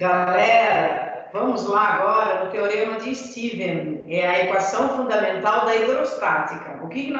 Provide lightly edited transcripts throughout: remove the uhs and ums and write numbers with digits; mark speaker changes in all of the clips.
Speaker 1: Galera, vamos lá agora no Teorema de Steven, é a equação fundamental da hidrostática. O que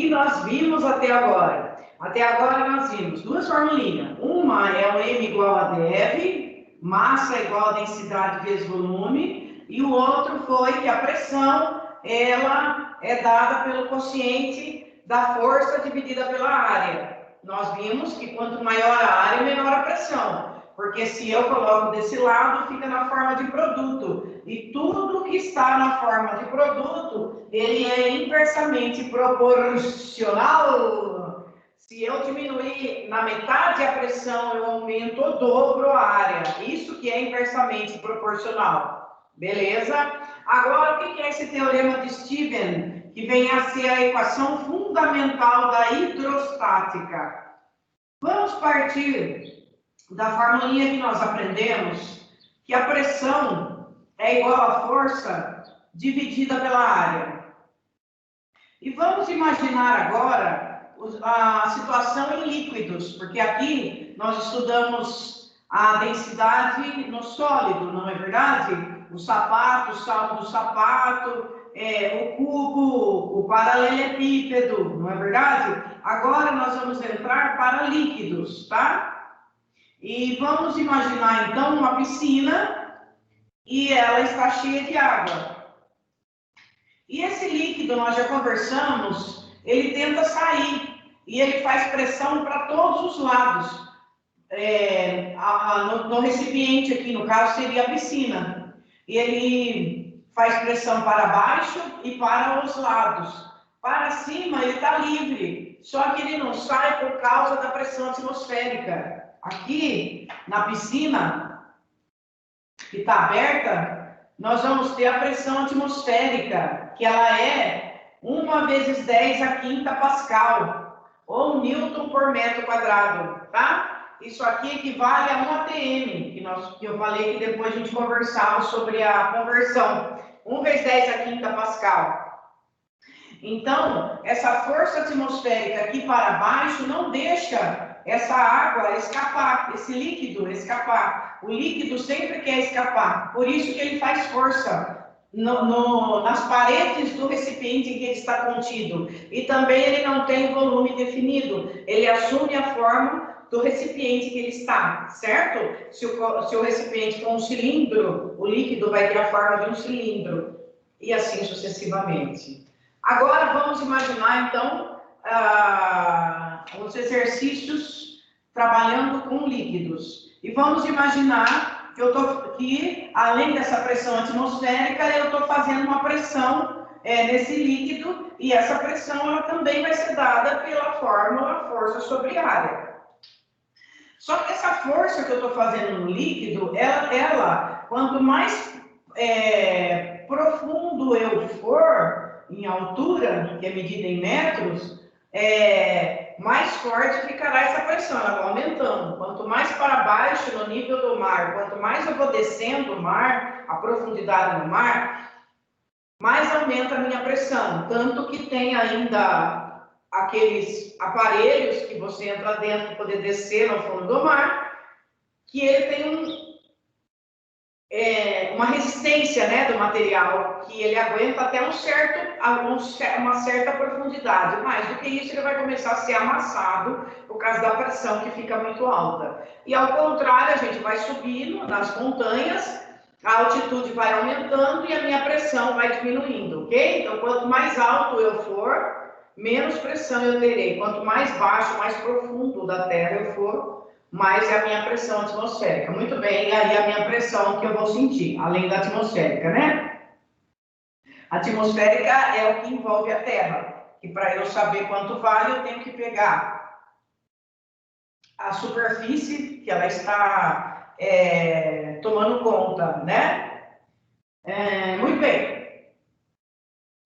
Speaker 1: nós vimos até agora? Até agora nós vimos duas formulinhas. Uma é o M igual a dV, massa igual a densidade vezes volume, e o outro foi que a pressão, ela é dada pelo quociente da força dividida pela área. Nós vimos que quanto maior a área, menor a pressão. Porque se eu coloco desse lado, fica na forma de produto. E tudo que está na forma de produto, ele é inversamente proporcional. Se eu diminuir na metade a pressão, eu aumento ou dobro a área. Isso que é inversamente proporcional. Beleza? Agora, o que é esse teorema de Steven, que vem a ser a equação fundamental da hidrostática? Vamos partir da formulinha que nós aprendemos, que a pressão é igual à força dividida pela área. E vamos imaginar agora a situação em líquidos, porque aqui nós estudamos a densidade no sólido, não é verdade? O sapato, o salto do sapato, o cubo, o paralelepípedo, não é verdade? Agora nós vamos entrar para líquidos, tá? E vamos imaginar, então, uma piscina e ela está cheia de água. E esse líquido, nós já conversamos, ele tenta sair e ele faz pressão para todos os lados. No recipiente aqui, no caso, seria a piscina. E ele faz pressão para baixo e para os lados. Para cima, ele está livre, só que ele não sai por causa da pressão atmosférica. Aqui, na piscina, que está aberta, nós vamos ter a pressão atmosférica, que ela é 1 vezes 10 a quinta Pascal, ou Newton por metro quadrado, tá? Isso aqui equivale a 1 atm, que eu falei que depois a gente conversava sobre a conversão. 1 vezes 10 a quinta Pascal. Então, essa força atmosférica aqui para baixo não deixa essa água escapar, esse líquido escapar. O líquido sempre quer escapar, por isso que ele faz força nas paredes do recipiente em que ele está contido. E também ele não tem volume definido, ele assume a forma do recipiente que ele está, certo? Se o recipiente for um cilindro, o líquido vai ter a forma de um cilindro, e assim sucessivamente. Agora vamos imaginar, então, os exercícios trabalhando com líquidos. E vamos imaginar que além dessa pressão atmosférica, eu estou fazendo uma pressão nesse líquido, e essa pressão ela também vai ser dada pela fórmula força sobre área. Só que essa força que eu estou fazendo no líquido, ela quanto mais profundo eu for, em altura, que é medida em metros, mais forte ficará essa pressão, ela vai aumentando. Quanto mais para baixo no nível do mar, quanto mais eu vou descendo o mar, a profundidade do mar, mais aumenta a minha pressão. Tanto que tem ainda aqueles aparelhos que você entra dentro para poder descer no fundo do mar, que ele tem uma resistência, né, do material, que ele aguenta até uma certa profundidade. Mais do que isso, ele vai começar a ser amassado por causa da pressão que fica muito alta. E ao contrário, a gente vai subindo nas montanhas, a altitude vai aumentando e a minha pressão vai diminuindo, ok? Então, quanto mais alto eu for, menos pressão eu terei. Quanto mais baixo, mais profundo da terra eu for, mais é a minha pressão atmosférica. Muito bem, e aí a minha pressão que eu vou sentir, além da atmosférica, né? A atmosférica é o que envolve a Terra, que para eu saber quanto vale, eu tenho que pegar a superfície que ela está tomando conta, né? Muito bem.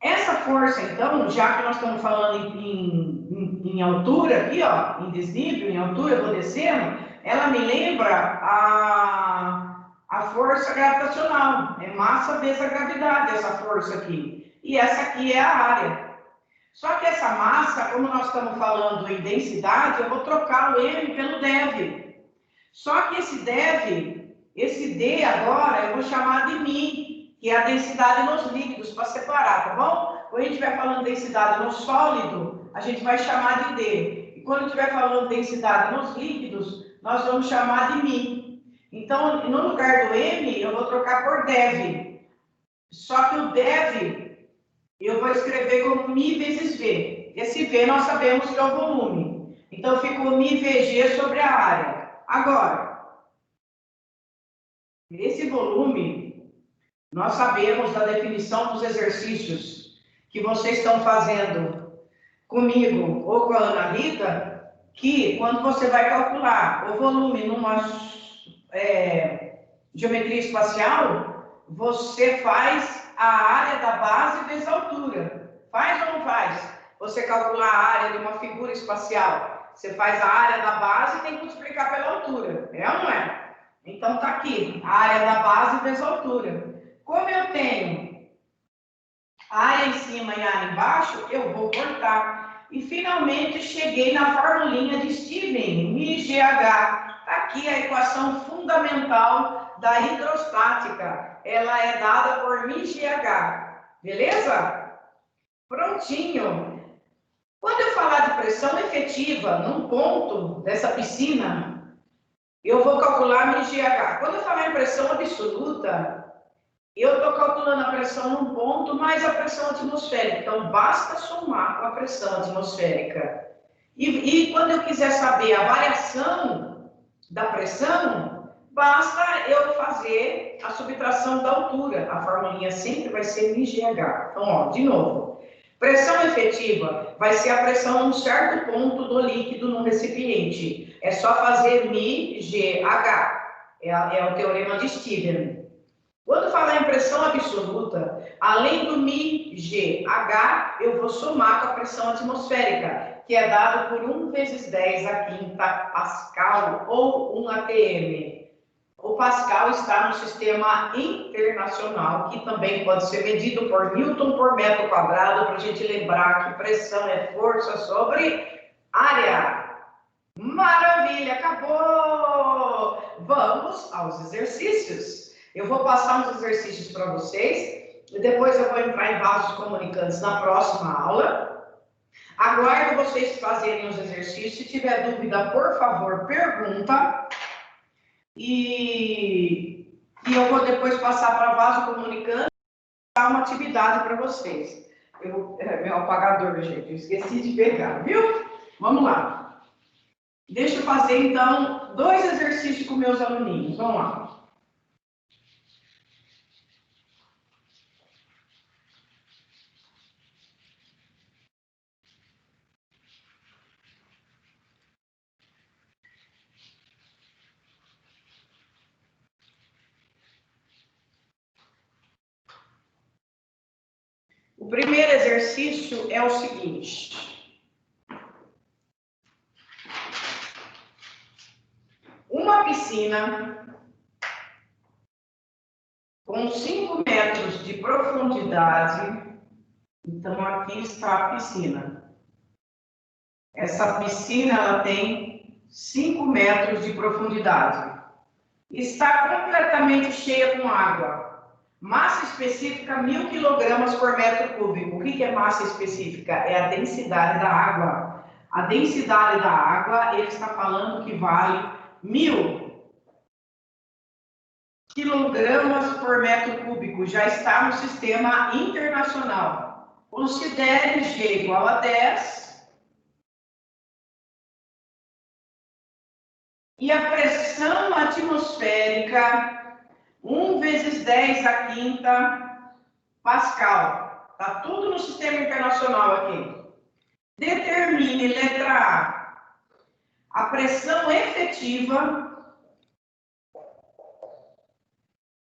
Speaker 1: Essa força, então, já que nós estamos falando em altura aqui, ó, em desnível, em altura, eu vou descendo, ela me lembra a força gravitacional. É massa vezes a gravidade, essa força aqui. E essa aqui é a área. Só que essa massa, como nós estamos falando em densidade, eu vou trocar o M pelo dV. Só que esse dV Esse D agora eu vou chamar de Mi, que é a densidade nos líquidos, para separar, tá bom? Quando a gente estiver falando densidade no sólido, a gente vai chamar de D. E quando estiver falando densidade nos líquidos, nós vamos chamar de Mi. Então, no lugar do M, eu vou trocar por DEV. Só que o DEV, eu vou escrever como Mi vezes V. Esse V nós sabemos que é o volume. Então, ficou Mi VG sobre a área. Agora, esse volume, nós sabemos da definição dos exercícios que vocês estão fazendo comigo ou com a Ana Rita, que quando você vai calcular o volume numa geometria espacial, você faz a área da base vezes a altura. Faz ou não faz? Você calcular a área de uma figura espacial, você faz a área da base e tem que multiplicar pela altura. É ou não é? Então, tá aqui, a área da base vezes a altura. Como eu tenho área em cima e área embaixo, eu vou cortar. E, finalmente, cheguei na formulinha de Steven, MGH. Tá aqui a equação fundamental da hidrostática. Ela é dada por MGH. Beleza? Prontinho. Quando eu falar de pressão efetiva num ponto dessa piscina, eu vou calcular MGH. Quando eu falar em pressão absoluta, eu estou calculando a pressão num ponto mais a pressão atmosférica. Então, basta somar com a pressão atmosférica. E quando eu quiser saber a variação da pressão, basta eu fazer a subtração da altura. A formulinha sempre vai ser MGH. Então, ó, de novo. Pressão efetiva vai ser a pressão em um certo ponto do líquido no recipiente. É só fazer MGH. É o teorema de Steven. Quando falar em pressão absoluta, além do MGH, eu vou somar com a pressão atmosférica, que é dado por 1 vezes 10 a quinta Pascal ou 1 atm. O Pascal está no sistema internacional, que também pode ser medido por Newton por metro quadrado, para a gente lembrar que pressão é força sobre área. Maravilha, acabou! Vamos aos exercícios. Eu vou passar uns exercícios para vocês, e depois eu vou entrar em vasos comunicantes na próxima aula. Aguardo vocês fazerem os exercícios. Se tiver dúvida, por favor, pergunta. E eu vou depois passar para vaso comunicante e dar uma atividade para vocês. Meu apagador, gente, eu esqueci de pegar, viu? Vamos lá. Deixa eu fazer, então, 2 exercícios com meus aluninhos. Vamos lá. O primeiro exercício é o seguinte. Uma piscina com 5 metros de profundidade. Então, aqui está a piscina. Essa piscina ela tem 5 metros de profundidade. Está completamente cheia com água. Massa específica, 1000 kg por metro cúbico. O que é massa específica? É a densidade da água. A densidade da água, ele está falando que vale 1000 kg por metro cúbico. Já está no sistema internacional. Considere G igual a 10. E a pressão atmosférica, 1 vezes 10 a quinta Pascal. Está tudo no sistema internacional aqui. Determine, letra A pressão efetiva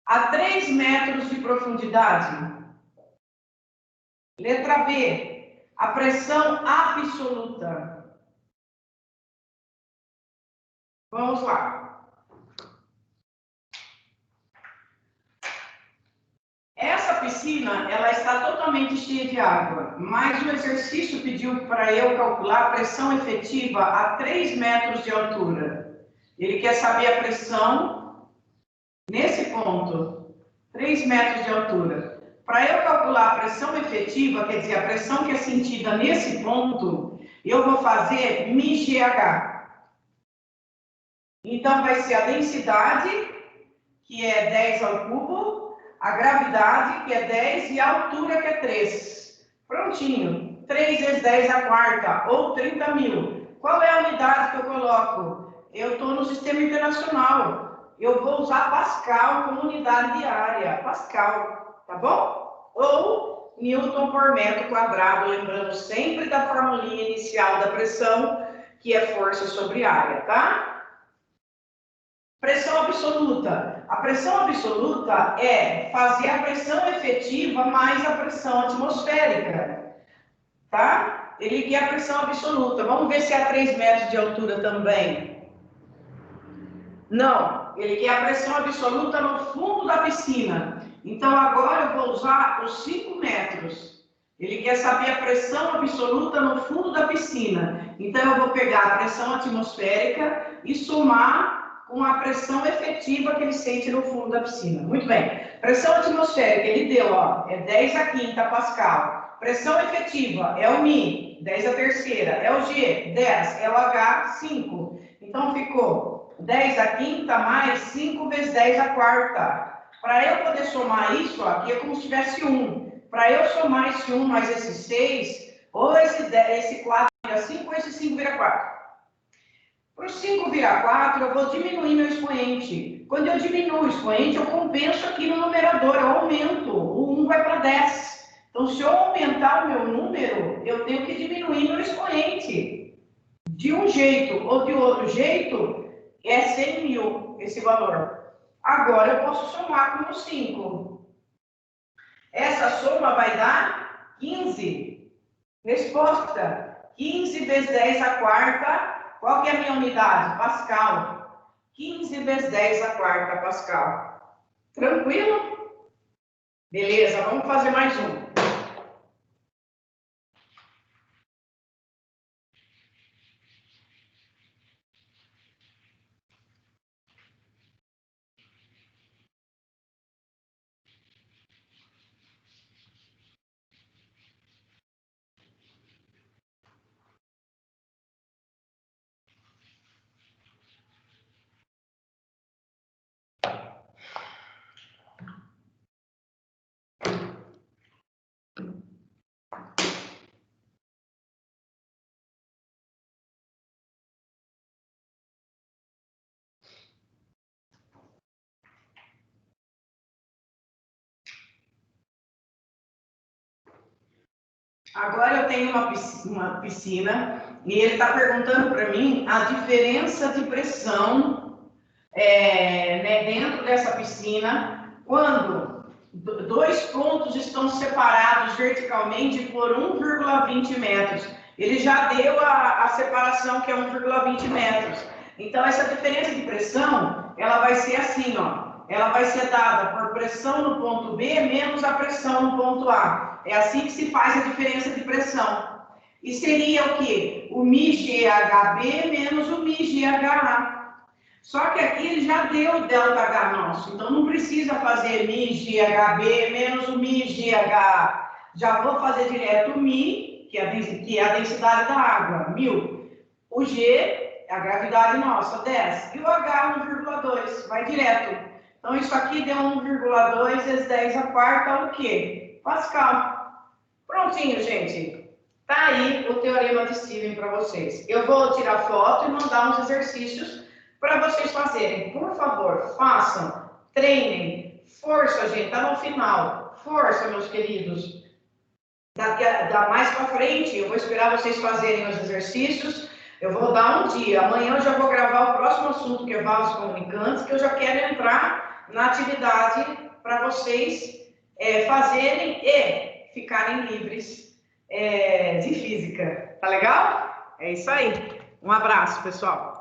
Speaker 1: a 3 metros de profundidade. Letra B, a pressão absoluta. Vamos lá. Essa piscina, ela está totalmente cheia de água, mas o exercício pediu para eu calcular a pressão efetiva a 3 metros de altura. Ele quer saber a pressão nesse ponto, 3 metros de altura. Para eu calcular a pressão efetiva, quer dizer, a pressão que é sentida nesse ponto, eu vou fazer μGH. Então, vai ser a densidade, que é 10 ao cubo, a gravidade, que é 10, e a altura, que é 3. Prontinho. 3 vezes 10 a quarta, ou 30 mil. Qual é a unidade que eu coloco? Eu estou no sistema internacional. Eu vou usar Pascal como unidade de área. Pascal, tá bom? Ou Newton por metro quadrado, lembrando sempre da formulinha inicial da pressão, que é força sobre área, tá? Pressão absoluta. A pressão absoluta é fazer a pressão efetiva mais a pressão atmosférica, tá? Ele quer a pressão absoluta. Vamos ver se é a 3 metros de altura também. Não, ele quer a pressão absoluta no fundo da piscina. Então, agora eu vou usar os 5 metros. Ele quer saber a pressão absoluta no fundo da piscina. Então, eu vou pegar a pressão atmosférica e somar com a pressão efetiva que ele sente no fundo da piscina. Muito bem. Pressão atmosférica, ele deu, ó, é 10 a quinta Pascal. Pressão efetiva é o Mi, 10 a terceira. É o G, 10. É o H, 5. Então, ficou 10 a quinta mais 5 vezes 10 a quarta. Para eu poder somar isso, ó, aqui é como se tivesse 1. Para eu somar esse 1 mais esse 6, ou esse 4 vira 5, ou esse 5 vira 4. Para o 5 virar 4, eu vou diminuir meu expoente. Quando eu diminuo o expoente, eu compenso aqui no numerador, eu aumento. O 1 vai para 10. Então, se eu aumentar o meu número, eu tenho que diminuir meu expoente. De um jeito ou de outro jeito, é 100 mil esse valor. Agora, eu posso somar com o 5. Essa soma vai dar 15. Resposta: 15 vezes 10 a quarta. Qual que é a minha unidade? Pascal. 15 vezes 10 a quarta Pascal. Tranquilo? Beleza, vamos fazer mais um. Agora eu tenho uma piscina e ele está perguntando para mim a diferença de pressão né, dentro dessa piscina quando dois pontos estão separados verticalmente por 1,20 metros. Ele já deu a separação, que é 1,20 metros. Então, essa diferença de pressão, ela vai ser assim, ó. Ela vai ser dada por pressão no ponto B menos a pressão no ponto A. É assim que se faz a diferença de pressão. E seria o quê? O μGHB menos o μGHA. Só que aqui ele já deu o ΔH nosso, então não precisa fazer μGHB menos o μGHA. Já vou fazer direto o Mi, que é a densidade da água, 1000. O G, a gravidade nossa, 10. E o H, 1,2, vai direto. Então, isso aqui deu 1,2 vezes 10 a quarta, o quê? Pascal. Prontinho, gente. Tá aí o teorema de Stephen para vocês. Eu vou tirar foto e mandar uns exercícios para vocês fazerem. Por favor, façam, treinem. Força, gente, tá no final. Força, meus queridos. Mais para frente, eu vou esperar vocês fazerem os exercícios. Eu vou dar um dia. Amanhã eu já vou gravar o próximo assunto, que é vasos comunicantes, que eu já quero entrar na atividade para vocês fazerem e ficarem livres de física. Tá legal? É isso aí. Um abraço, pessoal.